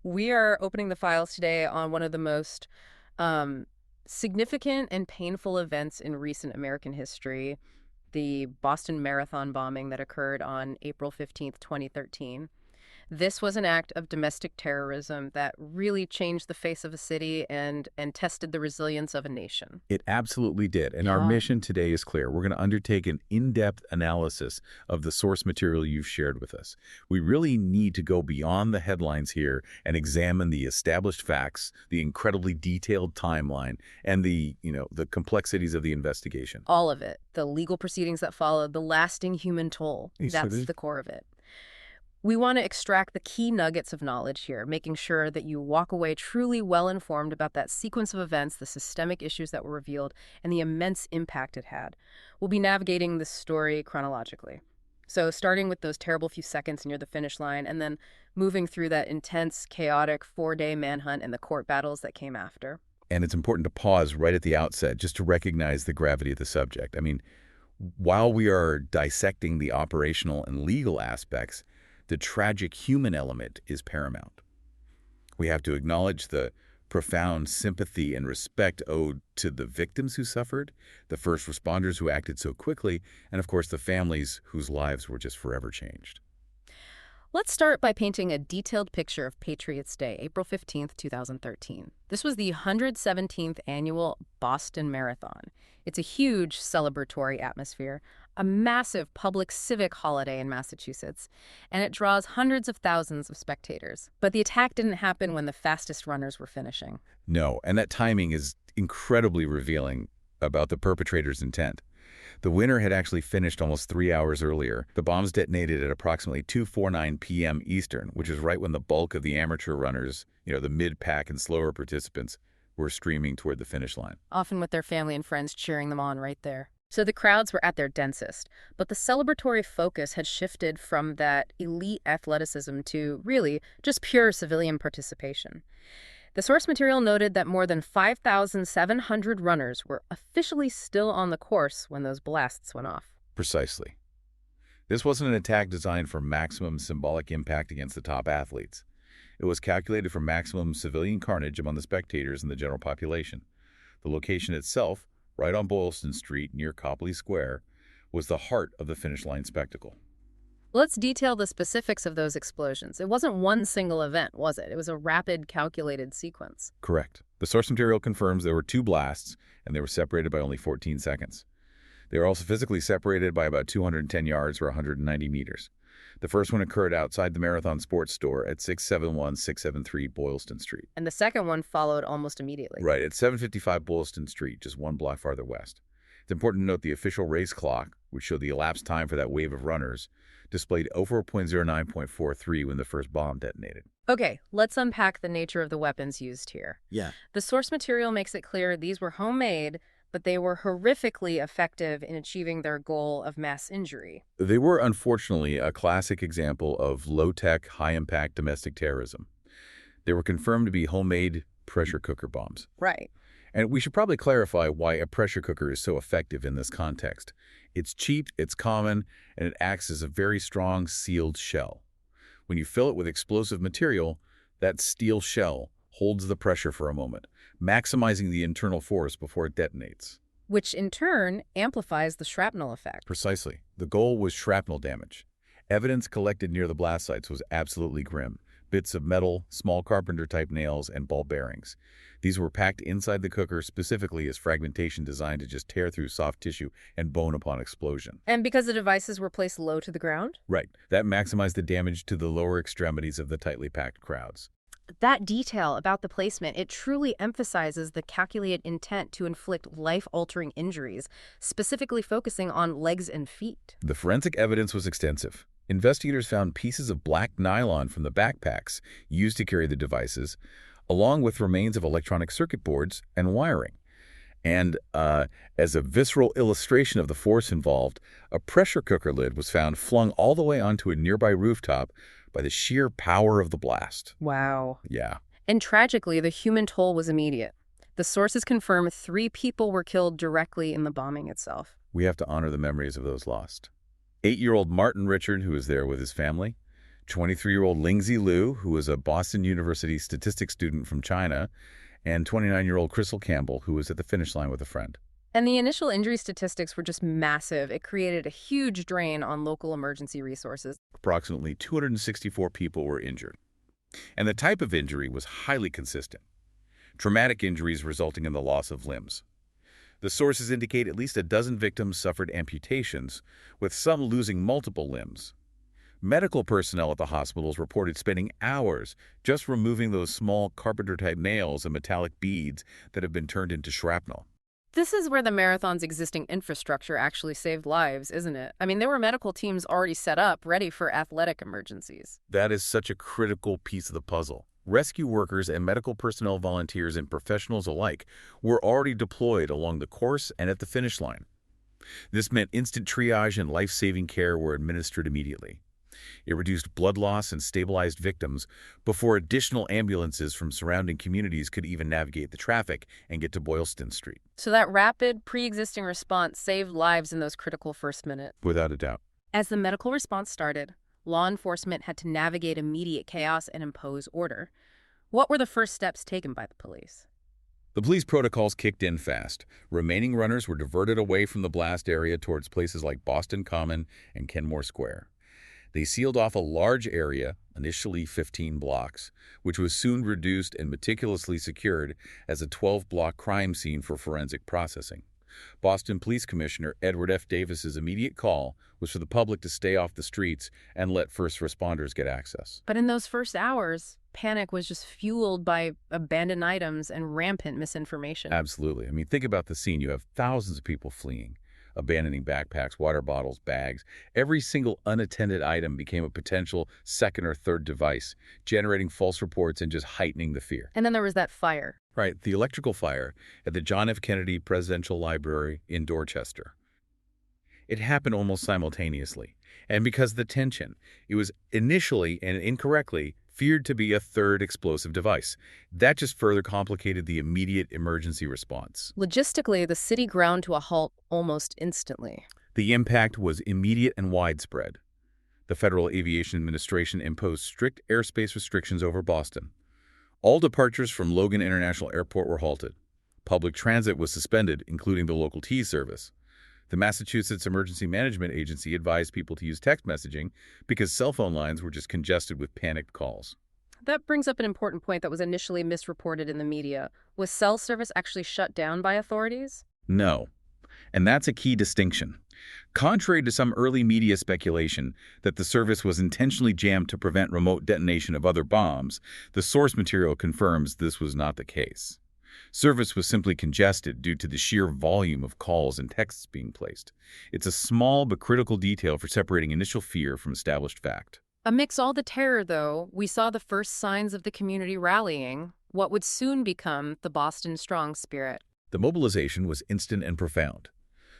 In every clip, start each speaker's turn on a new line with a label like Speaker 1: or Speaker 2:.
Speaker 1: We are opening the files today on one of the most um, significant and painful events in recent American history, the Boston Marathon bombing that occurred on April 15th, 2013. This was an act of domestic terrorism that really changed the face of a city and tested the resilience of a nation.
Speaker 2: It absolutely did. And our
Speaker 1: Yeah.
Speaker 2: mission today is clear. We're going to undertake an in-depth analysis of the source material you've shared with us. We really need to go beyond the headlines here and examine the established facts, the incredibly detailed timeline, and the complexities of the investigation.
Speaker 1: All of it, the legal proceedings that followed, the lasting human toll.
Speaker 2: Yes, so
Speaker 1: That's the core of it. We want to extract the key nuggets of knowledge here, making sure that you walk away truly well-informed about that sequence of events, the systemic issues that were revealed, and the immense impact it had. We'll be navigating this story chronologically. So starting with those terrible few seconds near the finish line, and then moving through that intense, chaotic 4-day manhunt and the court battles that came after.
Speaker 2: And it's important to pause right at the outset just to recognize the gravity of the subject. While we are dissecting the operational and legal aspects, the tragic human element is paramount. We have to acknowledge the profound sympathy and respect owed to the victims who suffered, the first responders who acted so quickly, and of course the families whose lives were just forever changed.
Speaker 1: Let's start by painting a detailed picture of Patriots' Day, April 15th, 2013. This was the 117th annual Boston Marathon. It's a huge celebratory atmosphere, a massive public civic holiday in Massachusetts, and it draws hundreds of thousands of spectators. But the attack didn't happen when the fastest runners were finishing.
Speaker 2: No, and that timing is incredibly revealing about the perpetrator's intent. The winner had actually finished almost 3 hours earlier. The bombs detonated at approximately 2:49 p.m. Eastern, which is right when the bulk of the amateur runners, the mid-pack and slower participants, were streaming toward the finish line.
Speaker 1: Often with their family and friends cheering them on right there. So the crowds were at their densest, but the celebratory focus had shifted from that elite athleticism to, really, just pure civilian participation. The source material noted that more than 5,700 runners were officially still on the course when those blasts went off.
Speaker 2: Precisely. This wasn't an attack designed for maximum symbolic impact against the top athletes. It was calculated for maximum civilian carnage among the spectators and the general population. The location itself, right on Boylston Street near Copley Square, was the heart of the finish line spectacle.
Speaker 1: Let's detail the specifics of those explosions. It wasn't one single event, was it? It was a rapid, calculated sequence.
Speaker 2: Correct. The source material confirms there were 2 blasts, and they were separated by only 14 seconds. They were also physically separated by about 210 yards or 190 meters. The first one occurred outside the Marathon Sports Store at 671-673 Boylston Street.
Speaker 1: And the second one followed almost immediately.
Speaker 2: Right, at 755 Boylston Street, just 1 block farther west. It's important to note the official race clock, which showed the elapsed time for that wave of runners, displayed 04.09.43 when the first bomb detonated.
Speaker 1: Okay, let's unpack the nature of the weapons used here.
Speaker 2: Yeah.
Speaker 1: The source material makes it clear these were homemade, but they were horrifically effective in achieving their goal of mass injury.
Speaker 2: They were, unfortunately, a classic example of low-tech, high-impact domestic terrorism. They were confirmed to be homemade pressure cooker bombs.
Speaker 1: Right.
Speaker 2: And we should probably clarify why a pressure cooker is so effective in this context. It's cheap, it's common, and it acts as a very strong sealed shell. When you fill it with explosive material, that steel shell holds the pressure for a moment, maximizing the internal force before it detonates.
Speaker 1: Which in turn amplifies the shrapnel effect.
Speaker 2: Precisely. The goal was shrapnel damage. Evidence collected near the blast sites was absolutely grim. Bits of metal, small carpenter-type nails, and ball bearings. These were packed inside the cooker specifically as fragmentation designed to just tear through soft tissue and bone upon explosion.
Speaker 1: And because the devices were placed low to the ground?
Speaker 2: Right. That maximized the damage to the lower extremities of the tightly packed crowds.
Speaker 1: That detail about the placement, it truly emphasizes the calculated intent to inflict life-altering injuries, specifically focusing on legs and feet.
Speaker 2: The forensic evidence was extensive. Investigators found pieces of black nylon from the backpacks used to carry the devices, along with remains of electronic circuit boards and wiring. And as a visceral illustration of the force involved, a pressure cooker lid was found flung all the way onto a nearby rooftop by the sheer power of the blast.
Speaker 1: Wow.
Speaker 2: Yeah.
Speaker 1: And tragically, the human toll was immediate. The sources confirm 3 people were killed directly in the bombing itself.
Speaker 2: We have to honor the memories of those lost. 8-year-old Martin Richard, who was there with his family. 23-year-old Lingzi Liu, who was a Boston University statistics student from China, and 29-year-old Crystal Campbell, who was at the finish line with a friend.
Speaker 1: And the initial injury statistics were just massive. It created a huge drain on local emergency resources.
Speaker 2: Approximately 264 people were injured. And the type of injury was highly consistent. Traumatic injuries resulting in the loss of limbs. The sources indicate at least a dozen victims suffered amputations, with some losing multiple limbs. Medical personnel at the hospitals reported spending hours just removing those small carpenter-type nails and metallic beads that have been turned into shrapnel.
Speaker 1: This is where the marathon's existing infrastructure actually saved lives, isn't it? I mean, there were medical teams already set up, ready for athletic emergencies.
Speaker 2: That is such a critical piece of the puzzle. Rescue workers and medical personnel volunteers and professionals alike were already deployed along the course and at the finish line. This meant instant triage and life-saving care were administered immediately. It reduced blood loss and stabilized victims before additional ambulances from surrounding communities could even navigate the traffic and get to Boylston Street.
Speaker 1: So that rapid, pre-existing response saved lives in those critical first minutes.
Speaker 2: Without a doubt.
Speaker 1: As the medical response started, law enforcement had to navigate immediate chaos and impose order. What were the first steps taken by the police?
Speaker 2: The police protocols kicked in fast. Remaining runners were diverted away from the blast area towards places like Boston Common and Kenmore Square. They sealed off a large area, initially 15 blocks, which was soon reduced and meticulously secured as a 12-block crime scene for forensic processing. Boston Police Commissioner Edward F. Davis's immediate call was for the public to stay off the streets and let first responders get access.
Speaker 1: But in those first hours, panic was just fueled by abandoned items and rampant misinformation.
Speaker 2: Absolutely. I mean, think about the scene. You have thousands of people fleeing, abandoning backpacks, water bottles, bags. Every single unattended item became a potential second or third device, generating false reports and just heightening the fear.
Speaker 1: And then there was that fire.
Speaker 2: Right, the electrical fire at the John F. Kennedy Presidential Library in Dorchester. It happened almost simultaneously, and because of the tension, it was initially and incorrectly feared to be a third explosive device. That just further complicated the immediate emergency response.
Speaker 1: Logistically, the city ground to a halt almost instantly.
Speaker 2: The impact was immediate and widespread. The Federal Aviation Administration imposed strict airspace restrictions over Boston. All departures from Logan International Airport were halted. Public transit was suspended, including the local T service. The Massachusetts Emergency Management Agency advised people to use text messaging because cell phone lines were just congested with panicked calls.
Speaker 1: That brings up an important point that was initially misreported in the media. Was cell service actually shut down by authorities?
Speaker 2: No. And that's a key distinction. Contrary to some early media speculation that the service was intentionally jammed to prevent remote detonation of other bombs, the source material confirms this was not the case. Service was simply congested due to the sheer volume of calls and texts being placed. It's a small but critical detail for separating initial fear from established fact.
Speaker 1: Amidst all the terror, though, we saw the first signs of the community rallying, what would soon become the Boston Strong spirit.
Speaker 2: The mobilization was instant and profound.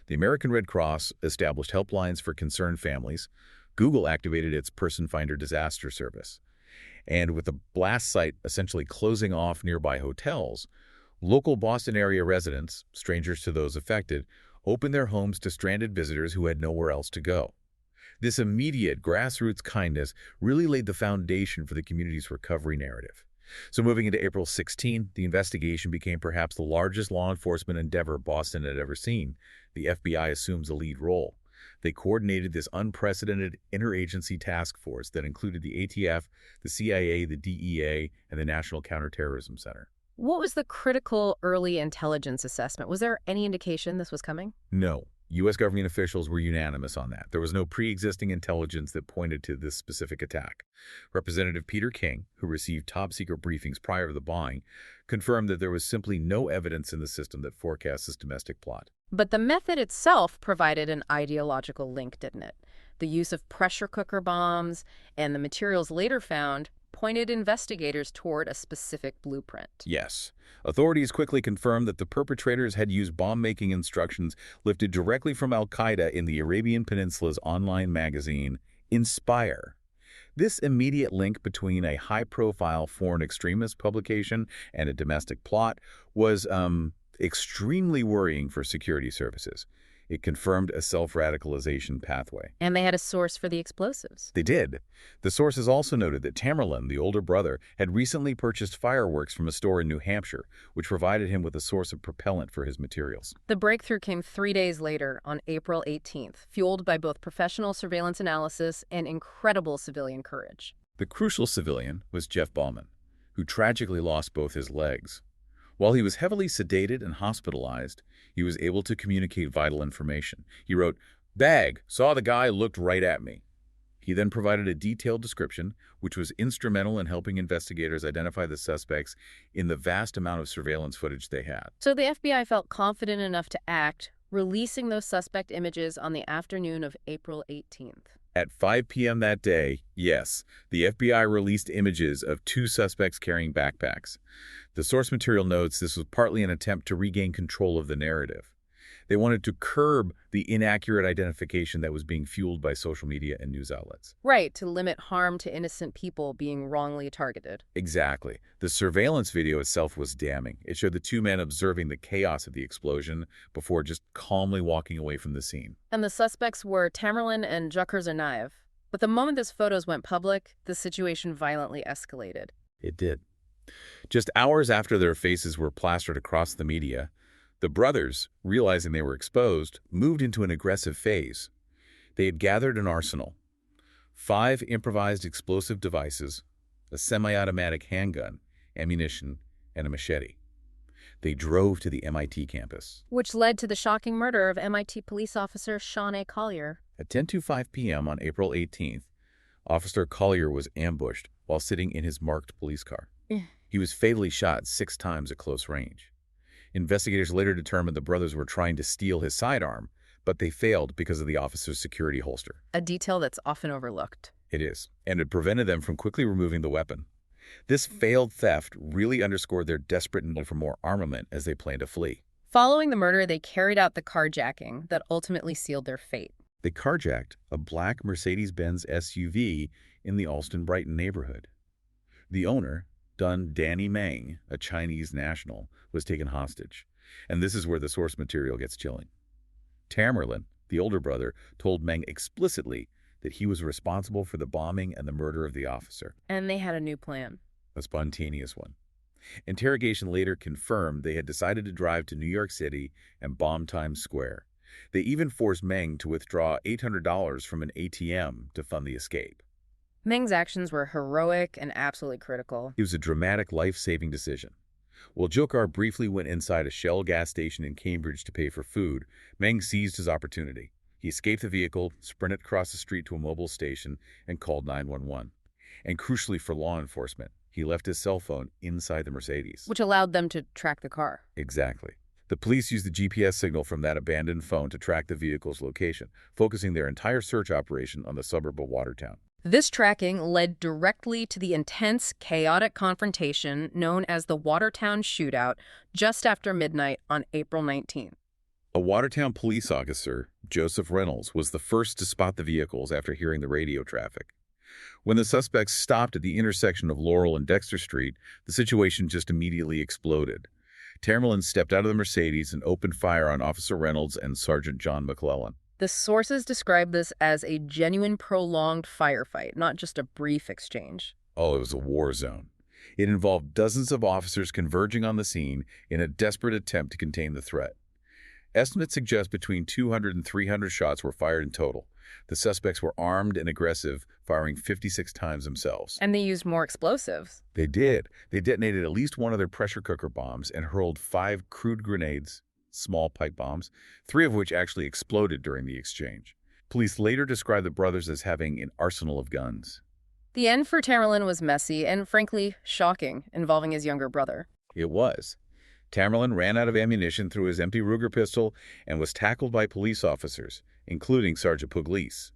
Speaker 2: The American Red Cross established helplines for concerned families. Google activated its Person Finder disaster service. And with the blast site essentially closing off nearby hotels, local Boston area residents, strangers to those affected, opened their homes to stranded visitors who had nowhere else to go. This immediate grassroots kindness really laid the foundation for the community's recovery narrative. So moving into April 16, the investigation became perhaps the largest law enforcement endeavor Boston had ever seen. The FBI assumes a lead role. They coordinated this unprecedented interagency task force that included the ATF, the CIA, the DEA, and the National Counterterrorism Center.
Speaker 1: What was the critical early intelligence assessment? Was there any indication this was coming?
Speaker 2: No. U.S. government officials were unanimous on that. There was no pre-existing intelligence that pointed to this specific attack. Representative Peter King, who received top-secret briefings prior to the bombing, confirmed that there was simply no evidence in the system that forecasts this domestic plot.
Speaker 1: But the method itself provided an ideological link, didn't it? The use of pressure cooker bombs and the materials later found pointed investigators toward a specific blueprint.
Speaker 2: Yes. Authorities quickly confirmed that the perpetrators had used bomb-making instructions lifted directly from al-Qaeda in the Arabian Peninsula's online magazine, Inspire. This immediate link between a high-profile foreign extremist publication and a domestic plot was extremely worrying for security services. It confirmed a self-radicalization pathway.
Speaker 1: And they had a source for the explosives.
Speaker 2: They did. The sources also noted that Tamerlan, the older brother, had recently purchased fireworks from a store in New Hampshire, which provided him with a source of propellant for his materials.
Speaker 1: The breakthrough came 3 days later, on April 18th, fueled by both professional surveillance analysis and incredible civilian courage.
Speaker 2: The crucial civilian was Jeff Bauman, who tragically lost both his legs. While he was heavily sedated and hospitalized, he was able to communicate vital information. He wrote, "Bag, saw the guy, looked right at me." He then provided a detailed description, which was instrumental in helping investigators identify the suspects in the vast amount of surveillance footage they had.
Speaker 1: So the FBI felt confident enough to act, releasing those suspect images on the afternoon of April 18th.
Speaker 2: At 5 p.m. that day, yes, the FBI released images of 2 suspects carrying backpacks. The source material notes this was partly an attempt to regain control of the narrative. They wanted to curb the inaccurate identification that was being fueled by social media and news outlets.
Speaker 1: Right, to limit harm to innocent people being wrongly targeted.
Speaker 2: Exactly. The surveillance video itself was damning. It showed the 2 men observing the chaos of the explosion before just calmly walking away from the scene.
Speaker 1: And the suspects were Tamerlan and Dzhokhar Tsarnaev. But the moment those photos went public, the situation violently escalated.
Speaker 2: It did. Just hours after their faces were plastered across the media, the brothers, realizing they were exposed, moved into an aggressive phase. They had gathered an arsenal: 5 improvised explosive devices, a semi-automatic handgun, ammunition, and a machete. They drove to the MIT campus.
Speaker 1: Which led to the shocking murder of MIT police officer Sean A. Collier.
Speaker 2: At 10:05 p.m. on April 18th, Officer Collier was ambushed while sitting in his marked police car. He was fatally shot 6 times at close range. Investigators later determined the brothers were trying to steal his sidearm, but they failed because of the officer's security holster.
Speaker 1: A detail that's often overlooked.
Speaker 2: It is, and it prevented them from quickly removing the weapon. This failed theft really underscored their desperate need for more armament as they planned to flee.
Speaker 1: Following the murder, they carried out the carjacking that ultimately sealed their fate.
Speaker 2: They carjacked a black Mercedes-Benz SUV in the Alston-Brighton neighborhood. The owner, Danny Meng, a Chinese national, was taken hostage. And this is where the source material gets chilling. Tamerlan, the older brother, told Meng explicitly that he was responsible for the bombing and the murder of the officer.
Speaker 1: And they had a new plan.
Speaker 2: A spontaneous one. Interrogation later confirmed they had decided to drive to New York City and bomb Times Square. They even forced Meng to withdraw $800 from an ATM to fund the escape.
Speaker 1: Meng's actions were heroic and absolutely critical.
Speaker 2: It was a dramatic, life-saving decision. While Dzhokhar briefly went inside a Shell gas station in Cambridge to pay for food, Meng seized his opportunity. He escaped the vehicle, sprinted across the street to a mobile station, and called 911. And crucially for law enforcement, he left his cell phone inside the Mercedes.
Speaker 1: Which allowed them to track the car.
Speaker 2: Exactly. The police used the GPS signal from that abandoned phone to track the vehicle's location, focusing their entire search operation on the suburb of Watertown.
Speaker 1: This tracking led directly to the intense, chaotic confrontation known as the Watertown shootout just after midnight on April 19th.
Speaker 2: A Watertown police officer, Joseph Reynolds, was the first to spot the vehicles after hearing the radio traffic. When the suspects stopped at the intersection of Laurel and Dexter Street, the situation just immediately exploded. Tamerlan stepped out of the Mercedes and opened fire on Officer Reynolds and Sergeant John McClellan.
Speaker 1: The sources describe this as a genuine prolonged firefight, not just a brief exchange.
Speaker 2: Oh, it was a war zone. It involved dozens of officers converging on the scene in a desperate attempt to contain the threat. Estimates suggest between 200 and 300 shots were fired in total. The suspects were armed and aggressive, firing 56 times themselves.
Speaker 1: And they used more explosives.
Speaker 2: They did. They detonated at least one of their pressure cooker bombs and hurled 5 crude grenades, small pipe bombs, 3 of which actually exploded during the exchange. Police later described the brothers as having an arsenal of guns.
Speaker 1: The end for Tamerlan was messy and, frankly, shocking, involving his younger brother.
Speaker 2: It was. Tamerlan ran out of ammunition through his empty Ruger pistol and was tackled by police officers, including Sergeant Pugliese.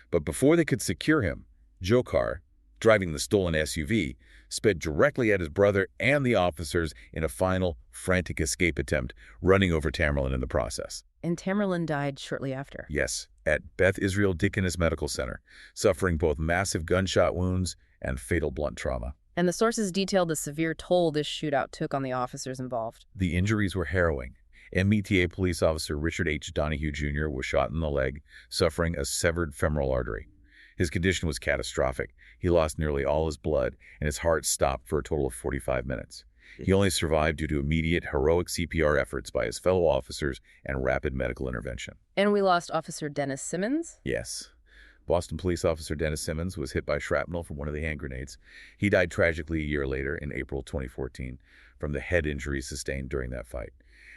Speaker 2: But before they could secure him, Dzhokhar, driving the stolen SUV, sped directly at his brother and the officers in a final, frantic escape attempt, running over Tamerlan in the process.
Speaker 1: And Tamerlan died shortly after.
Speaker 2: Yes, at Beth Israel Deaconess Medical Center, suffering both massive gunshot wounds and fatal blunt trauma.
Speaker 1: And the sources detailed the severe toll this shootout took on the officers involved.
Speaker 2: The injuries were harrowing. MBTA police officer Richard H. Donahue Jr. was shot in the leg, suffering a severed femoral artery. His condition was catastrophic. He lost nearly all his blood, and his heart stopped for a total of 45 minutes. He only survived due to immediate, heroic CPR efforts by his fellow officers and rapid medical intervention.
Speaker 1: And we lost Officer Dennis Simmons?
Speaker 2: Yes. Boston police officer Dennis Simmons was hit by shrapnel from one of the hand grenades. He died tragically a year later in April 2014 from the head injuries sustained during that fight.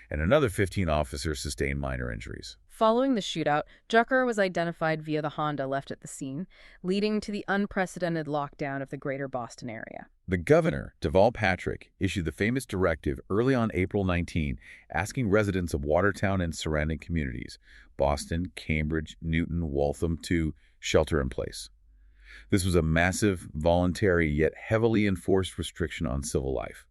Speaker 2: And another 15 officers sustained minor injuries.
Speaker 1: Following the shootout, Dzhokhar was identified via the Honda left at the scene, leading to the unprecedented lockdown of the greater Boston area.
Speaker 2: The governor, Deval Patrick, issued the famous directive early on April 19, asking residents of Watertown and surrounding communities, Boston, Cambridge, Newton, Waltham, to shelter in place. This was a massive, voluntary, yet heavily enforced restriction on civil life.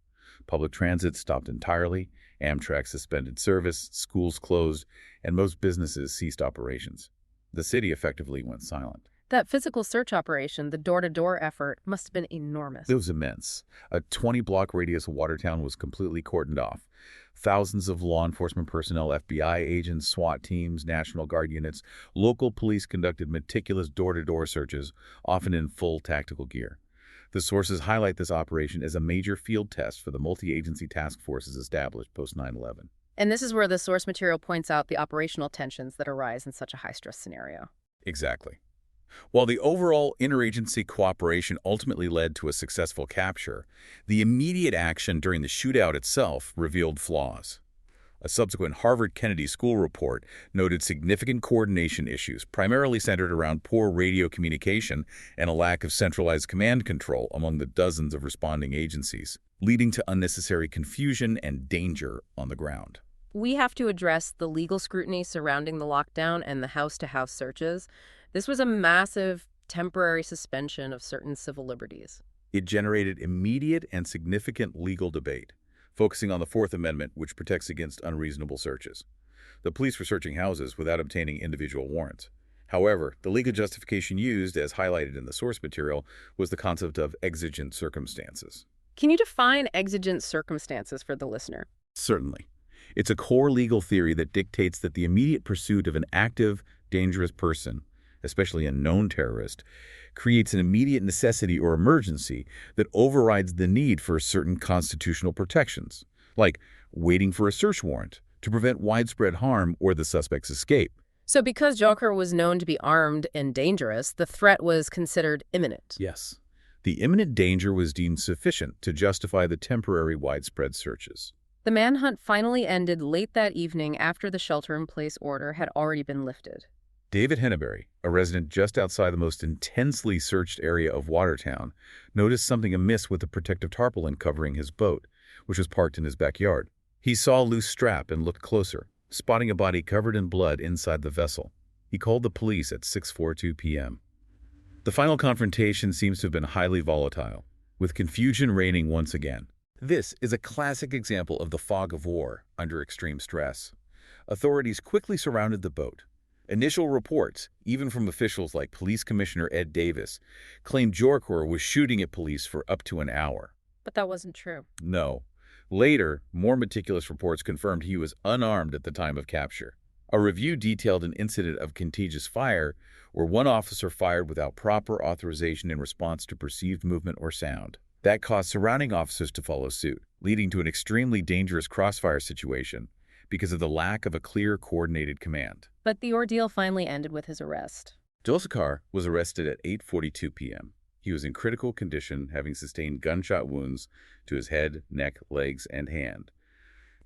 Speaker 2: Public transit stopped entirely, Amtrak suspended service, schools closed, and most businesses ceased operations. The city effectively went silent.
Speaker 1: That physical search operation, the door-to-door effort, must have been enormous.
Speaker 2: It was immense. A 20-block radius of Watertown was completely cordoned off. Thousands of law enforcement personnel, FBI agents, SWAT teams, National Guard units, local police conducted meticulous door-to-door searches, often in full tactical gear. The sources highlight this operation as a major field test for the multi-agency task forces established post-9/11.
Speaker 1: And this is where the source material points out the operational tensions that arise in such a high-stress scenario.
Speaker 2: Exactly. While the overall interagency cooperation ultimately led to a successful capture, the immediate action during the shootout itself revealed flaws. A subsequent Harvard Kennedy School report noted significant coordination issues, primarily centered around poor radio communication and a lack of centralized command control among the dozens of responding agencies, leading to unnecessary confusion and danger on the ground.
Speaker 1: We have to address the legal scrutiny surrounding the lockdown and the house-to-house searches. This was a massive, temporary suspension of certain civil liberties.
Speaker 2: It generated immediate and significant legal debate, focusing on the Fourth Amendment, which protects against unreasonable searches. The police were searching houses without obtaining individual warrants. However, the legal justification used, as highlighted in the source material, was the concept of exigent circumstances.
Speaker 1: Can you define exigent circumstances for the listener?
Speaker 2: Certainly. It's a core legal theory that dictates that the immediate pursuit of an active, dangerous person, especially a known terrorist, creates an immediate necessity or emergency that overrides the need for certain constitutional protections, like waiting for a search warrant to prevent widespread harm or the suspect's escape.
Speaker 1: So because Dzhokhar was known to be armed and dangerous, the threat was considered imminent.
Speaker 2: Yes. The imminent danger was deemed sufficient to justify the temporary widespread searches.
Speaker 1: The manhunt finally ended late that evening after the shelter-in-place order had already been lifted.
Speaker 2: David Henneberry, a resident just outside the most intensely searched area of Watertown, noticed something amiss with the protective tarpaulin covering his boat, which was parked in his backyard. He saw a loose strap and looked closer, spotting a body covered in blood inside the vessel. He called the police at 6:42 p.m. The final confrontation seems to have been highly volatile, with confusion reigning once again. This is a classic example of the fog of war under extreme stress. Authorities quickly surrounded the boat. Initial reports, even from officials like Police Commissioner Ed Davis, claimed Dzhokhar was shooting at police for up to an hour.
Speaker 1: But that wasn't true.
Speaker 2: No. Later, more meticulous reports confirmed he was unarmed at the time of capture. A review detailed an incident of contagious fire where one officer fired without proper authorization in response to perceived movement or sound. That caused surrounding officers to follow suit, leading to an extremely dangerous crossfire situation because of the lack of a clear, coordinated command.
Speaker 1: But the ordeal finally ended with his arrest.
Speaker 2: Dzhokhar was arrested at 8:42 p.m. He was in critical condition, having sustained gunshot wounds to his head, neck, legs, and hand.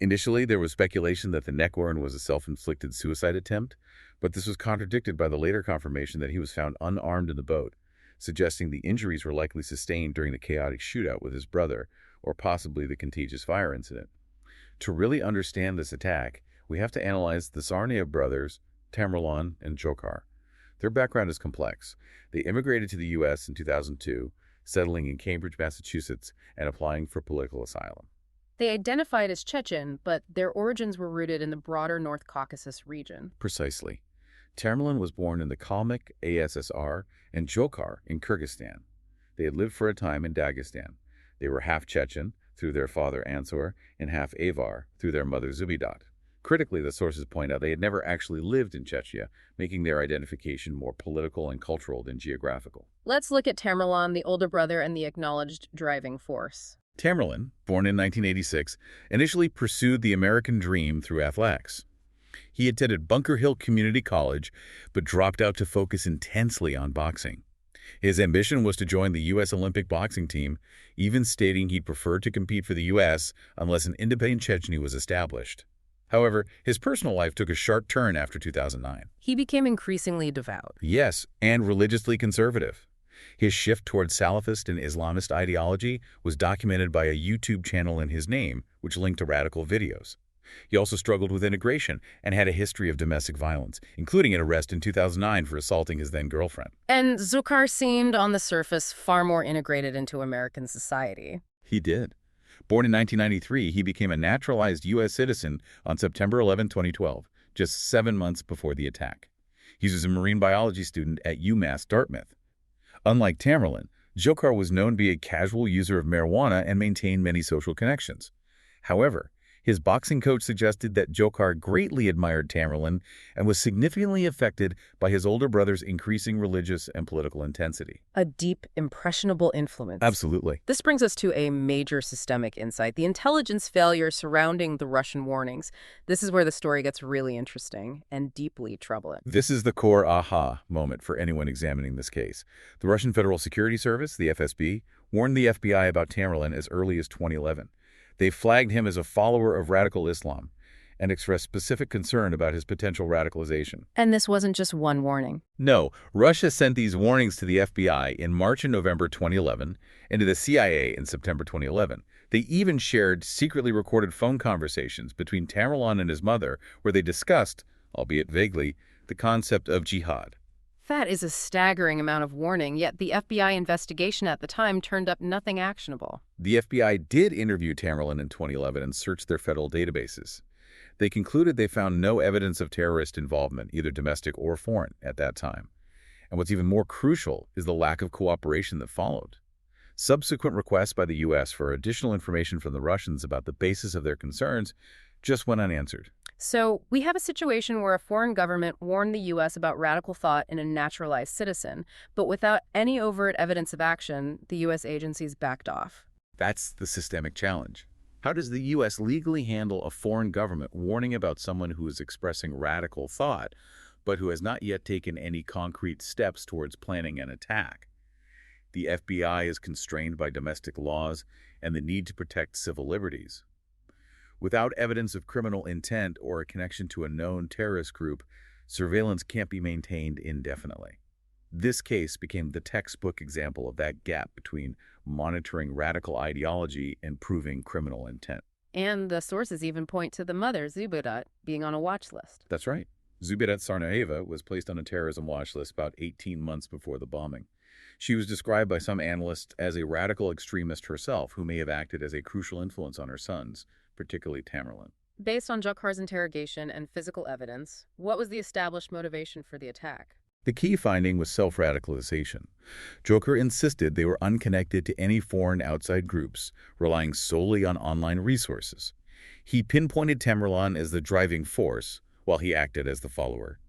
Speaker 2: Initially, there was speculation that the neck wound was a self-inflicted suicide attempt, but this was contradicted by the later confirmation that he was found unarmed in the boat, suggesting the injuries were likely sustained during the chaotic shootout with his brother, or possibly the contagious fire incident. To really understand this attack, we have to analyze the Tsarnaev brothers, Tamerlan and Dzhokhar. Their background is complex. They immigrated to the U.S. in 2002, settling in Cambridge, Massachusetts, and applying for political asylum.
Speaker 1: They identified as Chechen, but their origins were rooted in the broader North Caucasus region.
Speaker 2: Precisely. Tamerlan was born in the Kalmyk ASSR and Dzhokhar in Kyrgyzstan. They had lived for a time in Dagestan. They were half Chechen through their father Ansor and half Avar through their mother Zubidat. Critically, the sources point out they had never actually lived in Chechnya, making their identification more political and cultural than geographical.
Speaker 1: Let's look at Tamerlan, the older brother and the acknowledged driving force.
Speaker 2: Tamerlan, born in 1986, initially pursued the American dream through athletics. He attended Bunker Hill Community College, but dropped out to focus intensely on boxing. His ambition was to join the U.S. Olympic boxing team, even stating he'd prefer to compete for the U.S. unless an independent Chechnya was established. However, his personal life took a sharp turn after 2009.
Speaker 1: He became increasingly devout.
Speaker 2: Yes, and religiously conservative. His shift toward Salafist and Islamist ideology was documented by a YouTube channel in his name, which linked to radical videos. He also struggled with integration and had a history of domestic violence, including an arrest in 2009 for assaulting his then-girlfriend.
Speaker 1: And Dzhokhar seemed, on the surface, far more integrated into American society.
Speaker 2: He did. Born in 1993, he became a naturalized U.S. citizen on September 11, 2012, just 7 months before the attack. He was a marine biology student at UMass Dartmouth. Unlike Tamerlan, Dzhokhar was known to be a casual user of marijuana and maintained many social connections. However, his boxing coach suggested that Dzhokhar greatly admired Tamerlan and was significantly affected by his older brother's increasing religious and political intensity.
Speaker 1: A deep, impressionable influence.
Speaker 2: Absolutely.
Speaker 1: This brings us to a major systemic insight, the intelligence failure surrounding the Russian warnings. This is where the story gets really interesting and deeply troubling.
Speaker 2: This is the core aha moment for anyone examining this case. The Russian Federal Security Service, the FSB, warned the FBI about Tamerlan as early as 2011. They flagged him as a follower of radical Islam and expressed specific concern about his potential radicalization.
Speaker 1: And this wasn't just one warning.
Speaker 2: No, Russia sent these warnings to the FBI in March and November 2011 and to the CIA in September 2011. They even shared secretly recorded phone conversations between Tamerlan and his mother where they discussed, albeit vaguely, the concept of jihad.
Speaker 1: That is a staggering amount of warning, yet the FBI investigation at the time turned up nothing actionable.
Speaker 2: The FBI did interview Tamerlan in 2011 and searched their federal databases. They concluded they found no evidence of terrorist involvement, either domestic or foreign, at that time. And what's even more crucial is the lack of cooperation that followed. Subsequent requests by the U.S. for additional information from the Russians about the basis of their concerns just went unanswered.
Speaker 1: So we have a situation where a foreign government warned the U.S. about radical thought in a naturalized citizen, but without any overt evidence of action, the U.S. agencies backed off.
Speaker 2: That's the systemic challenge. How does the U.S. legally handle a foreign government warning about someone who is expressing radical thought, but who has not yet taken any concrete steps towards planning an attack? The FBI is constrained by domestic laws and the need to protect civil liberties. Without evidence of criminal intent or a connection to a known terrorist group, surveillance can't be maintained indefinitely. This case became the textbook example of that gap between monitoring radical ideology and proving criminal intent.
Speaker 1: And the sources even point to the mother, Zubidat, being on a watch list.
Speaker 2: That's right. Dzhokhar Tsarnaev was placed on a terrorism watch list about 18 months before the bombing. She was described by some analysts as a radical extremist herself who may have acted as a crucial influence on her sons, particularly Tamerlan.
Speaker 1: Based on Dzhokhar's interrogation and physical evidence, what was the established motivation for the attack?
Speaker 2: The key finding was self-radicalization. Dzhokhar insisted they were unconnected to any foreign outside groups, relying solely on online resources. He pinpointed Tamerlan as the driving force, while he acted as the follower.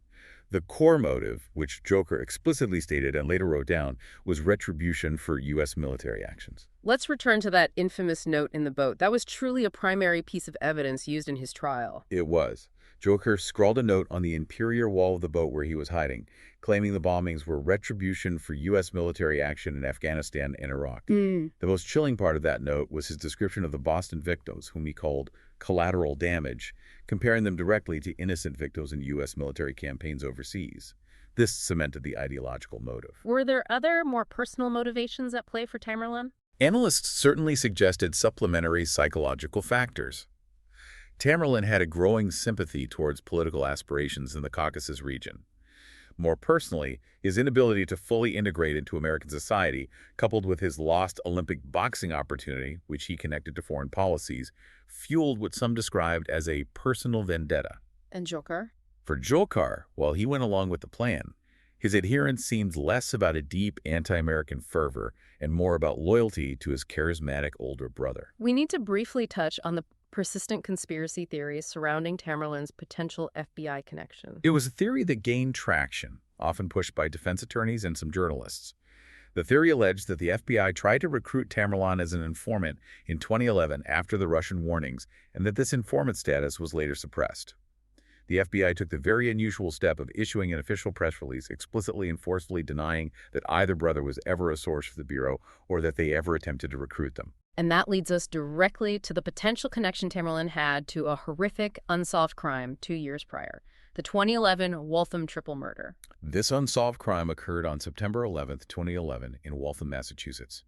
Speaker 2: The core motive, which Dzhokhar explicitly stated and later wrote down, was retribution for U.S. military actions.
Speaker 1: Let's return to that infamous note in the boat. That was truly a primary piece of evidence used in his trial.
Speaker 2: It was. Dzhokhar scrawled a note on the interior wall of the boat where he was hiding, claiming the bombings were retribution for U.S. military action in Afghanistan and Iraq. The most chilling part of that note was his description of the Boston victims, whom he called collateral damage, comparing them directly to innocent victims in U.S. military campaigns overseas. This cemented the ideological motive.
Speaker 1: Were there other, more personal motivations at play for Tamerlan?
Speaker 2: Analysts certainly suggested supplementary psychological factors. Tamerlan had a growing sympathy towards political aspirations in the Caucasus region. More personally, his inability to fully integrate into American society, coupled with his lost Olympic boxing opportunity, which he connected to foreign policies, fueled what some described as a personal vendetta.
Speaker 1: And Dzhokhar?
Speaker 2: For Dzhokhar, while he went along with the plan, his adherence seemed less about a deep anti-American fervor and more about loyalty to his charismatic older brother.
Speaker 1: We need to briefly touch on the persistent conspiracy theories surrounding Tamerlane's potential FBI connection.
Speaker 2: It was a theory that gained traction, often pushed by defense attorneys and some journalists. The theory alleged that the FBI tried to recruit Tamerlan as an informant in 2011 after the Russian warnings, and that this informant status was later suppressed. The FBI took the very unusual step of issuing an official press release explicitly and forcefully denying that either brother was ever a source for the Bureau or that they ever attempted to recruit them.
Speaker 1: And that leads us directly to the potential connection Tamerlan had to a horrific, unsolved crime 2 years prior, the 2011 Waltham triple murder.
Speaker 2: This unsolved crime occurred on September 11, 2011, in Waltham, Massachusetts.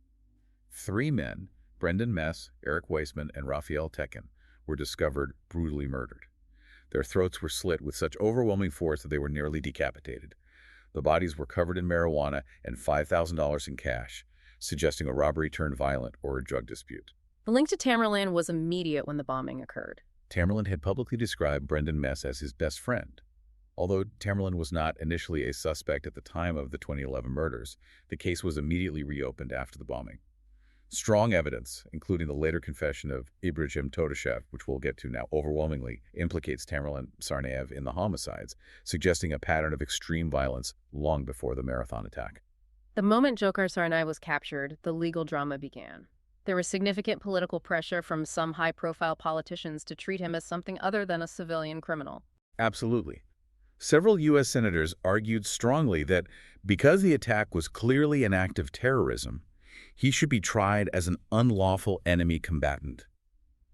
Speaker 2: 3 men, Brendan Mess, Eric Weissman, and Raphael Tekin, were discovered brutally murdered. Their throats were slit with such overwhelming force that they were nearly decapitated. The bodies were covered in marijuana and $5,000 in cash, suggesting a robbery turned violent or a drug dispute.
Speaker 1: The link to Tamerlan was immediate when the bombing occurred.
Speaker 2: Tamerlan had publicly described Brendan Mess as his best friend. Although Tamerlan was not initially a suspect at the time of the 2011 murders, the case was immediately reopened after the bombing. Strong evidence, including the later confession of Ibrahim Todashev, which we'll get to now, overwhelmingly implicates Dzhokhar Tsarnaev in the homicides, suggesting a pattern of extreme violence long before the marathon attack.
Speaker 1: The moment Dzhokhar Tsarnaev was captured, the legal drama began. There was significant political pressure from some high-profile politicians to treat him as something other than a civilian criminal.
Speaker 2: Absolutely. Several U.S. senators argued strongly that because the attack was clearly an act of terrorism, he should be tried as an unlawful enemy combatant.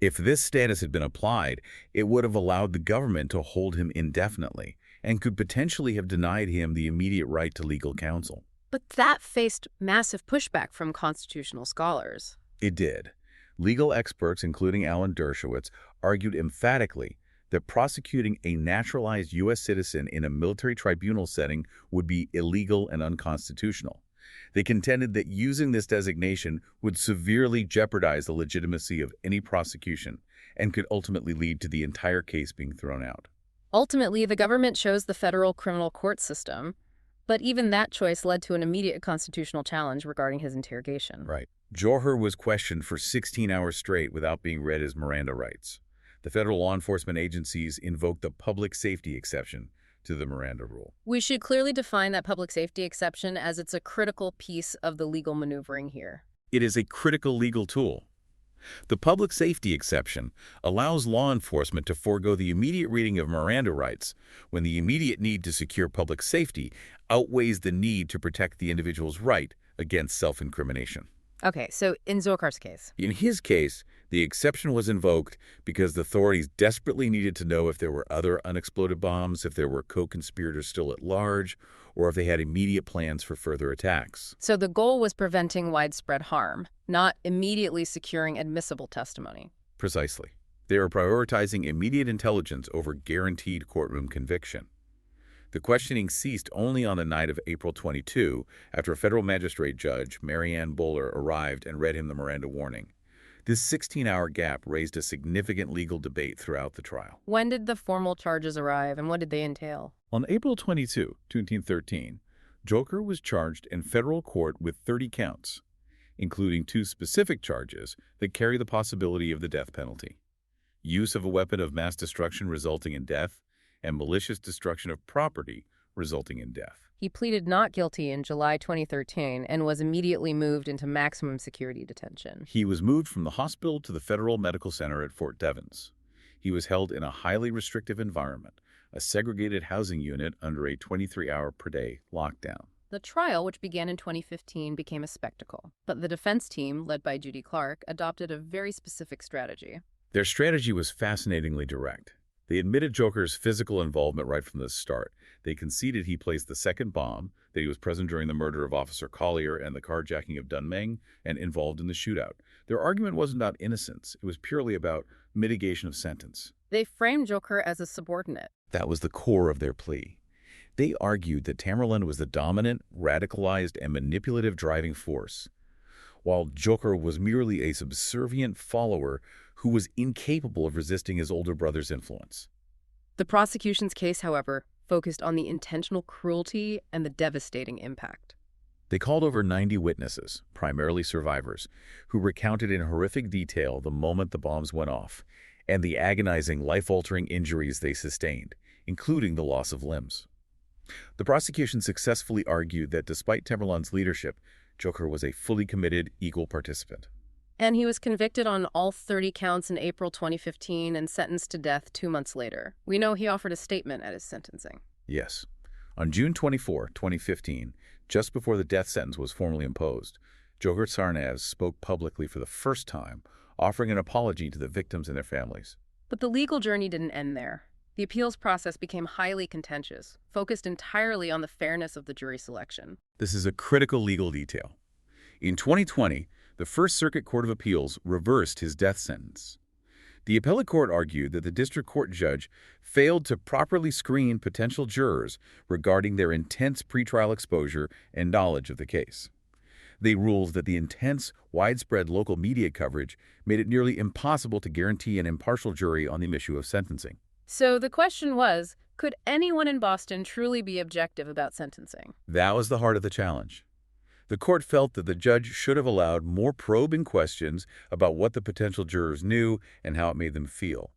Speaker 2: If this status had been applied, it would have allowed the government to hold him indefinitely and could potentially have denied him the immediate right to legal counsel.
Speaker 1: But that faced massive pushback from constitutional scholars.
Speaker 2: It did. Legal experts, including Alan Dershowitz, argued emphatically that prosecuting a naturalized U.S. citizen in a military tribunal setting would be illegal and unconstitutional. They contended that using this designation would severely jeopardize the legitimacy of any prosecution and could ultimately lead to the entire case being thrown out.
Speaker 1: Ultimately, the government chose the federal criminal court system, but even that choice led to an immediate constitutional challenge regarding his interrogation.
Speaker 2: Right. Dzhokhar was questioned for 16 hours straight without being read his Miranda rights. The federal law enforcement agencies invoked the public safety exception to the Miranda rule.
Speaker 1: We should clearly define that public safety exception, as it's a critical piece of the legal maneuvering here.
Speaker 2: It is a critical legal tool. The public safety exception allows law enforcement to forego the immediate reading of Miranda rights when the immediate need to secure public safety outweighs the need to protect the individual's right against self-incrimination.
Speaker 1: Okay, so in Dzhokhar's case.
Speaker 2: In his case, the exception was invoked because the authorities desperately needed to know if there were other unexploded bombs, if there were co-conspirators still at large, or if they had immediate plans for further attacks.
Speaker 1: So the goal was preventing widespread harm, not immediately securing admissible testimony.
Speaker 2: Precisely. They were prioritizing immediate intelligence over guaranteed courtroom conviction. The questioning ceased only on the night of April 22, after a federal magistrate judge, Marianne Bowler, arrived and read him the Miranda warning. This 16-hour gap raised a significant legal debate throughout the trial.
Speaker 1: When did the formal charges arrive, and what did they entail?
Speaker 2: On April 22, 2013, Dzhokhar was charged in federal court with 30 counts, including 2 specific charges that carry the possibility of the death penalty: use of a weapon of mass destruction resulting in death, and malicious destruction of property resulting in death.
Speaker 1: He pleaded not guilty in July 2013 and was immediately moved into maximum security detention.
Speaker 2: He was moved from the hospital to the Federal Medical Center at Fort Devens. He was held in a highly restrictive environment, a segregated housing unit under a 23-hour-per-day lockdown.
Speaker 1: The trial, which began in 2015, became a spectacle, but the defense team, led by Judy Clark, adopted a very specific strategy.
Speaker 2: Their strategy was fascinatingly direct. They admitted Dzhokhar's physical involvement right from the start. They conceded he placed the second bomb, that he was present during the murder of Officer Collier and the carjacking of Dunmeng, and involved in the shootout. Their argument wasn't about innocence. It was purely about mitigation of sentence.
Speaker 1: They framed Dzhokhar as a subordinate.
Speaker 2: That was the core of their plea. They argued that Tamerlan was the dominant, radicalized, and manipulative driving force, while Dzhokhar was merely a subservient follower who was incapable of resisting his older brother's influence.
Speaker 1: The prosecution's case, however, focused on the intentional cruelty and the devastating impact.
Speaker 2: They called over 90 witnesses, primarily survivors, who recounted in horrific detail the moment the bombs went off and the agonizing, life-altering injuries they sustained, including the loss of limbs. The prosecution successfully argued that despite Tamerlan's leadership, Dzhokhar was a fully committed, equal participant.
Speaker 1: And he was convicted on all 30 counts in April 2015 and sentenced to death 2 months later. We know he offered a statement at his sentencing.
Speaker 2: Yes. On June 24, 2015, just before the death sentence was formally imposed, Dzhokhar Tsarnaev spoke publicly for the first time, offering an apology to the victims and their families.
Speaker 1: But the legal journey didn't end there. The appeals process became highly contentious, focused entirely on the fairness of the jury selection.
Speaker 2: This is a critical legal detail. In 2020, the First Circuit Court of Appeals reversed his death sentence. The appellate court argued that the district court judge failed to properly screen potential jurors regarding their intense pretrial exposure and knowledge of the case. They ruled that the intense, widespread local media coverage made it nearly impossible to guarantee an impartial jury on the issue of sentencing.
Speaker 1: So the question was, could anyone in Boston truly be objective about sentencing?
Speaker 2: That was the heart of the challenge. The court felt that the judge should have allowed more probing questions about what the potential jurors knew and how it made them feel.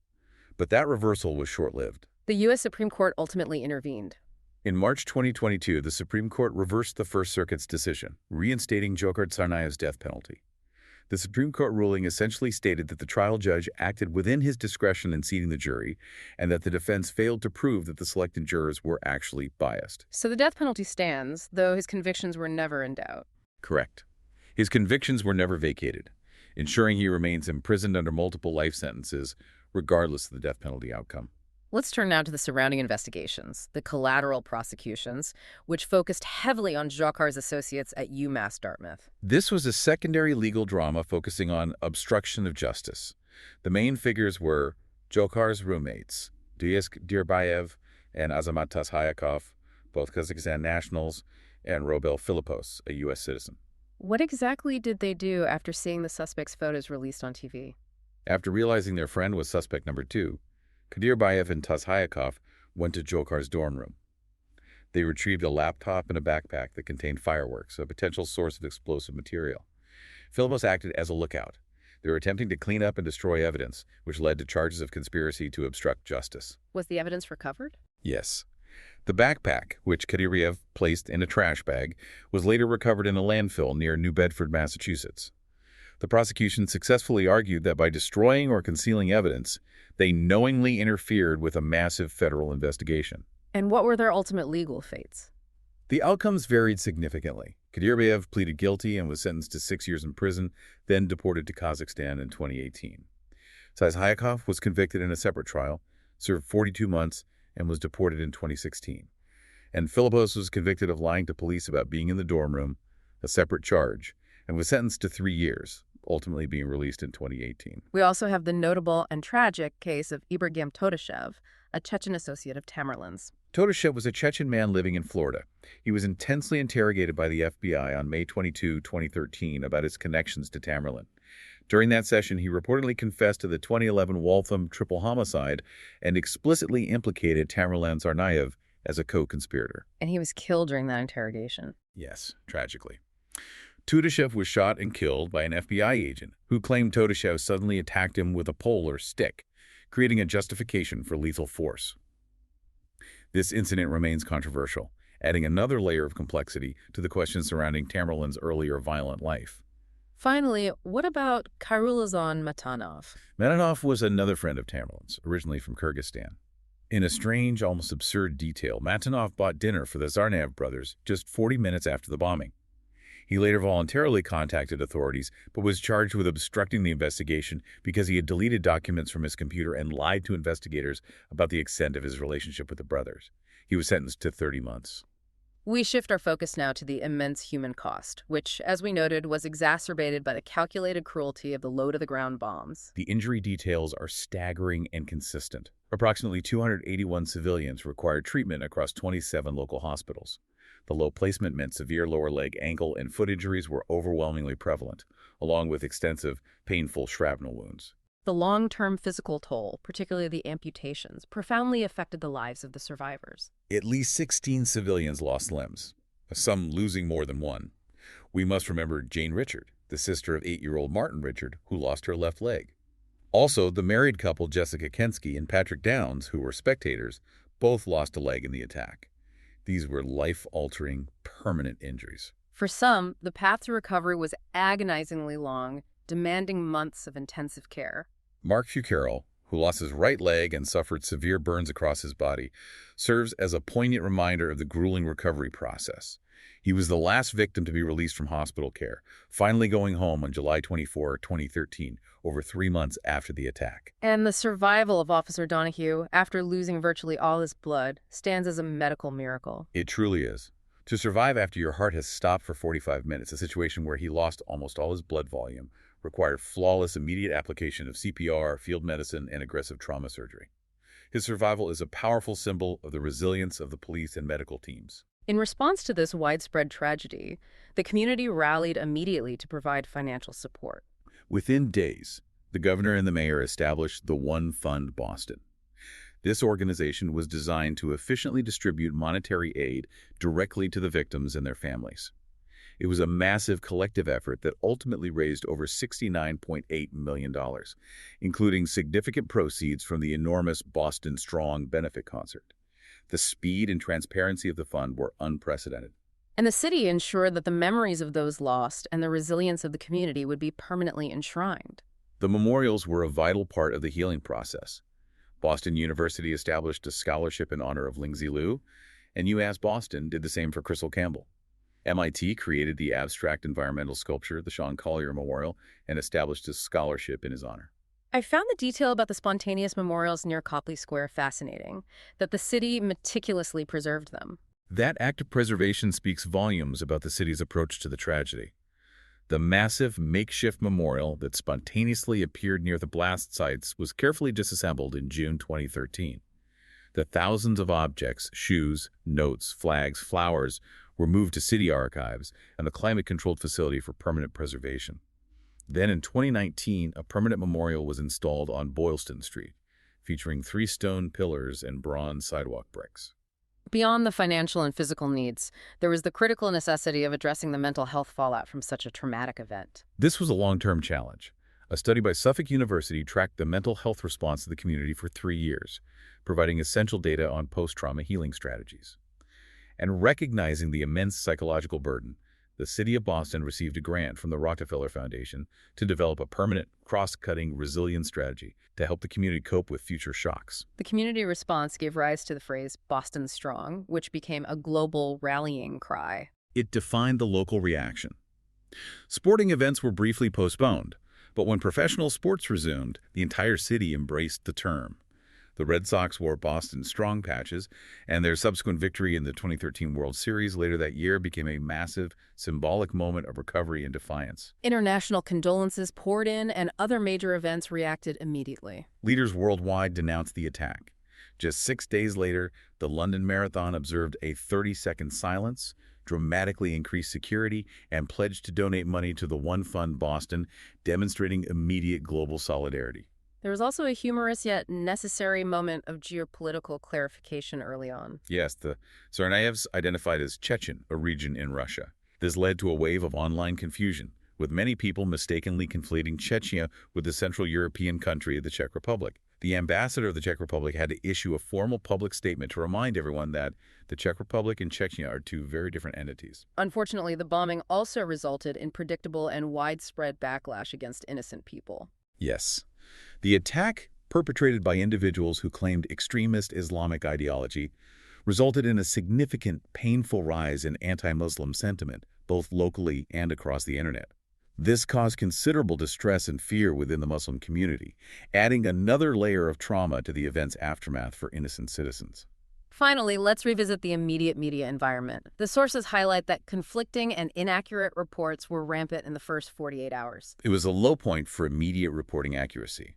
Speaker 2: But that reversal was short-lived.
Speaker 1: The U.S. Supreme Court ultimately intervened.
Speaker 2: In March 2022, the Supreme Court reversed the First Circuit's decision, reinstating Dzhokhar Tsarnaev's death penalty. The Supreme Court ruling essentially stated that the trial judge acted within his discretion in seating the jury and that the defense failed to prove that the selected jurors were actually biased.
Speaker 1: So the death penalty stands, though his convictions were never in doubt.
Speaker 2: Correct. His convictions were never vacated, ensuring he remains imprisoned under multiple life sentences, regardless of the death penalty outcome.
Speaker 1: Let's turn now to the surrounding investigations, the collateral prosecutions, which focused heavily on Dzhokhar's associates at UMass Dartmouth.
Speaker 2: This was a secondary legal drama focusing on obstruction of justice. The main figures were Dzhokhar's roommates, Dyazk Dirbayev and Azamat Tashayakov, both Kazakhstan nationals, and Robel Philippos, a U.S. citizen.
Speaker 1: What exactly did they do after seeing the suspect's photos released on TV?
Speaker 2: After realizing their friend was suspect number 2, Kadirbayev and Tashayakov went to Dzhokhar's dorm room. They retrieved a laptop and a backpack that contained fireworks, a potential source of explosive material. Philippos acted as a lookout. They were attempting to clean up and destroy evidence, which led to charges of conspiracy to obstruct justice.
Speaker 1: Was the evidence recovered?
Speaker 2: Yes. The backpack, which Kadirbayev placed in a trash bag, was later recovered in a landfill near New Bedford, Massachusetts. The prosecution successfully argued that by destroying or concealing evidence, they knowingly interfered with a massive federal investigation.
Speaker 1: And what were their ultimate legal fates?
Speaker 2: The outcomes varied significantly. Kadirbayev pleaded guilty and was sentenced to 6 years in prison, then deported to Kazakhstan in 2018. Tashayakov was convicted in a separate trial, served 42 months, and was deported in 2016. And Philippos was convicted of lying to police about being in the dorm room, a separate charge, and was sentenced to 3 years, ultimately being released in 2018.
Speaker 1: We also have the notable and tragic case of Ibragim Todashev, a Chechen associate of Tamerlan's.
Speaker 2: Todashev was a Chechen man living in Florida. He was intensely interrogated by the FBI on May 22, 2013 about his connections to Tamerlan. During that session, he reportedly confessed to the 2011 Waltham triple homicide and explicitly implicated Tamerlan Tsarnaev as a co-conspirator.
Speaker 1: And he was killed during that interrogation.
Speaker 2: Yes, tragically. Todashev was shot and killed by an FBI agent who claimed Todashev suddenly attacked him with a pole or stick, creating a justification for lethal force. This incident remains controversial, adding another layer of complexity to the questions surrounding Tamerlan's earlier violent life.
Speaker 1: Finally, what about Khairulazan Matanov?
Speaker 2: Manhunt was another friend of Tamerlan's, originally from Kyrgyzstan. In a strange, almost absurd detail, Matanov bought dinner for the Tsarnaev brothers just 40 minutes after the bombing. He later voluntarily contacted authorities, but was charged with obstructing the investigation because he had deleted documents from his computer and lied to investigators about the extent of his relationship with the brothers. He was sentenced to 30 months.
Speaker 1: We shift our focus now to the immense human cost, which, as we noted, was exacerbated by the calculated cruelty of the low-to-the-ground bombs.
Speaker 2: The injury details are staggering and consistent. Approximately 281 civilians required treatment across 27 local hospitals. The low placement meant severe lower leg, ankle, and foot injuries were overwhelmingly prevalent, along with extensive, painful shrapnel wounds.
Speaker 1: The long-term physical toll, particularly the amputations, profoundly affected the lives of the survivors.
Speaker 2: At least 16 civilians lost limbs, some losing more than one. We must remember Jane Richard, the sister of 8-year-old Martin Richard, who lost her left leg. Also, the married couple Jessica Kensky and Patrick Downs, who were spectators, both lost a leg in the attack. These were life-altering, permanent injuries.
Speaker 1: For some, the path to recovery was agonizingly long, demanding months of intensive care.
Speaker 2: Mark Fucarell, who lost his right leg and suffered severe burns across his body, serves as a poignant reminder of the grueling recovery process. He was the last victim to be released from hospital care, finally going home on July 24, 2013, over 3 months after the attack.
Speaker 1: And the survival of Officer Donahue, after losing virtually all his blood, stands as a medical miracle.
Speaker 2: It truly is. To survive after your heart has stopped for 45 minutes, a situation where he lost almost all his blood volume, required flawless immediate application of CPR, field medicine, and aggressive trauma surgery. His survival is a powerful symbol of the resilience of the police and medical teams.
Speaker 1: In response to this widespread tragedy, the community rallied immediately to provide financial support.
Speaker 2: Within days, the governor and the mayor established the One Fund Boston. This organization was designed to efficiently distribute monetary aid directly to the victims and their families. It was a massive collective effort that ultimately raised over $69.8 million, including significant proceeds from the enormous Boston Strong benefit concert. The speed and transparency of the fund were unprecedented.
Speaker 1: And the city ensured that the memories of those lost and the resilience of the community would be permanently enshrined.
Speaker 2: The memorials were a vital part of the healing process. Boston University established a scholarship in honor of Lingzi Liu, and UMass Boston did the same for Crystal Campbell. MIT created the abstract environmental sculpture, the Sean Collier Memorial, and established a scholarship in his honor.
Speaker 1: I found the detail about the spontaneous memorials near Copley Square fascinating, that the city meticulously preserved them.
Speaker 2: That act of preservation speaks volumes about the city's approach to the tragedy. The massive makeshift memorial that spontaneously appeared near the blast sites was carefully disassembled in June 2013. The thousands of objects, shoes, notes, flags, flowers, were moved to city archives and the climate-controlled facility for permanent preservation. Then in 2019, a permanent memorial was installed on Boylston Street, featuring 3 stone pillars and bronze sidewalk bricks.
Speaker 1: Beyond the financial and physical needs, there was the critical necessity of addressing the mental health fallout from such a traumatic event.
Speaker 2: This was a long-term challenge. A study by Suffolk University tracked the mental health response of the community for 3 years, providing essential data on post-trauma healing strategies. And recognizing the immense psychological burden, the City of Boston received a grant from the Rockefeller Foundation to develop a permanent, cross-cutting resilience strategy to help the community cope with future shocks.
Speaker 1: The community response gave rise to the phrase Boston Strong, which became a global rallying cry.
Speaker 2: It defined the local reaction. Sporting events were briefly postponed, but when professional sports resumed, the entire city embraced the term. The Red Sox wore Boston Strong patches, and their subsequent victory in the 2013 World Series later that year became a massive, symbolic moment of recovery and defiance.
Speaker 1: International condolences poured in, and other major events reacted immediately.
Speaker 2: Leaders worldwide denounced the attack. Just 6 days later, the London Marathon observed a 30-second silence, dramatically increased security, and pledged to donate money to the One Fund Boston, demonstrating immediate global solidarity.
Speaker 1: There was also a humorous yet necessary moment of geopolitical clarification early on.
Speaker 2: Yes, the Tsarnaevs identified as Chechen, a region in Russia. This led to a wave of online confusion, with many people mistakenly conflating Chechnya with the Central European country of the Czech Republic. The ambassador of the Czech Republic had to issue a formal public statement to remind everyone that the Czech Republic and Chechnya are 2 very different entities.
Speaker 1: Unfortunately, the bombing also resulted in predictable and widespread backlash against innocent people.
Speaker 2: Yes. The attack, perpetrated by individuals who claimed extremist Islamic ideology, resulted in a significant, painful rise in anti-Muslim sentiment, both locally and across the internet. This caused considerable distress and fear within the Muslim community, adding another layer of trauma to the event's aftermath for innocent citizens.
Speaker 1: Finally, let's revisit the immediate media environment. The sources highlight that conflicting and inaccurate reports were rampant in the first 48 hours.
Speaker 2: It was a low point for immediate reporting accuracy.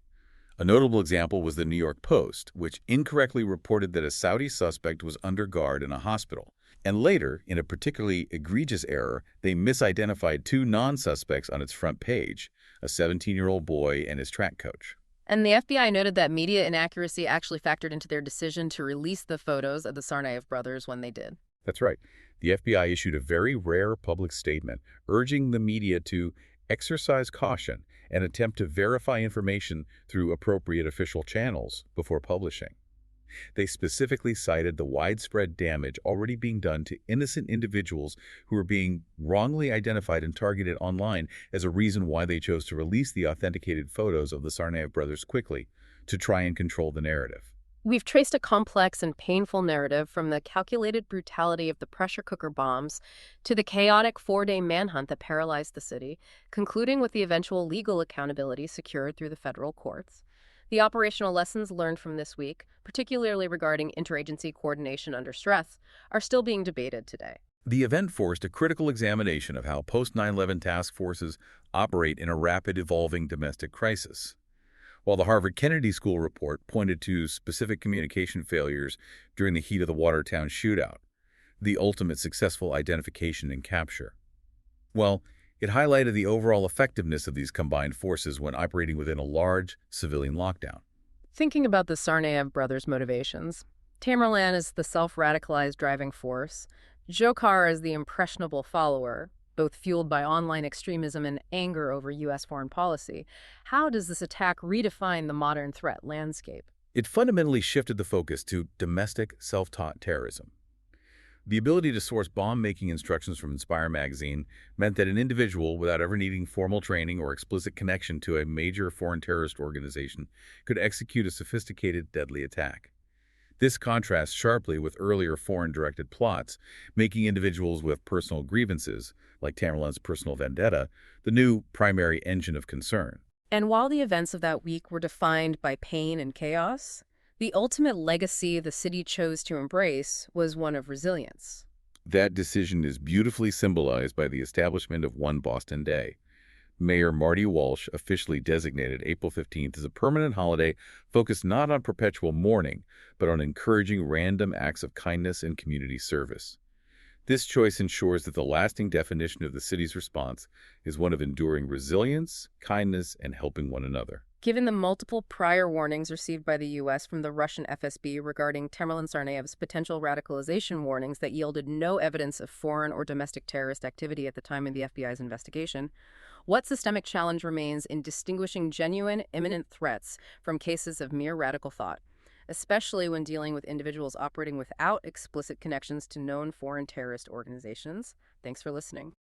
Speaker 2: A notable example was the New York Post, which incorrectly reported that a Saudi suspect was under guard in a hospital. And later, in a particularly egregious error, they misidentified 2 non-suspects on its front page, a 17-year-old boy and his track coach.
Speaker 1: And the FBI noted that media inaccuracy actually factored into their decision to release the photos of the Tsarnaev brothers when they did.
Speaker 2: That's right. The FBI issued a very rare public statement urging the media to Exercise caution and attempt to verify information through appropriate official channels before publishing. They specifically cited the widespread damage already being done to innocent individuals who are being wrongly identified and targeted online as a reason why they chose to release the authenticated photos of the Tsarnaev brothers quickly to try and control the narrative.
Speaker 1: We've traced a complex and painful narrative from the calculated brutality of the pressure cooker bombs to the chaotic four-day manhunt that paralyzed the city, concluding with the eventual legal accountability secured through the federal courts. The operational lessons learned from this week, particularly regarding interagency coordination under stress, are still being debated today.
Speaker 2: The event forced a critical examination of how post-9/11 task forces operate in a rapid evolving domestic crisis. While the Harvard Kennedy School report pointed to specific communication failures during the heat of the Watertown shootout, the ultimate successful identification and capture. Well, it highlighted the overall effectiveness of these combined forces when operating within a large civilian lockdown.
Speaker 1: Thinking about the Tsarnaev brothers' motivations, Tamerlan is the self-radicalized driving force, Dzhokhar is the impressionable follower, both fueled by online extremism and anger over U.S. foreign policy. How does this attack redefine the modern threat landscape?
Speaker 2: It fundamentally shifted the focus to domestic, self-taught terrorism. The ability to source bomb-making instructions from Inspire magazine meant that an individual, without ever needing formal training or explicit connection to a major foreign terrorist organization, could execute a sophisticated, deadly attack. This contrasts sharply with earlier foreign-directed plots, making individuals with personal grievances, like Tamerlan's personal vendetta, the new primary engine of concern.
Speaker 1: And while the events of that week were defined by pain and chaos, the ultimate legacy the city chose to embrace was one of resilience.
Speaker 2: That decision is beautifully symbolized by the establishment of One Boston Day. Mayor Marty Walsh officially designated April 15th as a permanent holiday focused not on perpetual mourning, but on encouraging random acts of kindness and community service. This choice ensures that the lasting definition of the city's response is one of enduring resilience, kindness, and helping one another.
Speaker 1: Given the multiple prior warnings received by the U.S. from the Russian FSB regarding Tamerlan Tsarnaev's potential radicalization warnings that yielded no evidence of foreign or domestic terrorist activity at the time of the FBI's investigation, what systemic challenge remains in distinguishing genuine, imminent threats from cases of mere radical thought, especially when dealing with individuals operating without explicit connections to known foreign terrorist organizations? Thanks for listening.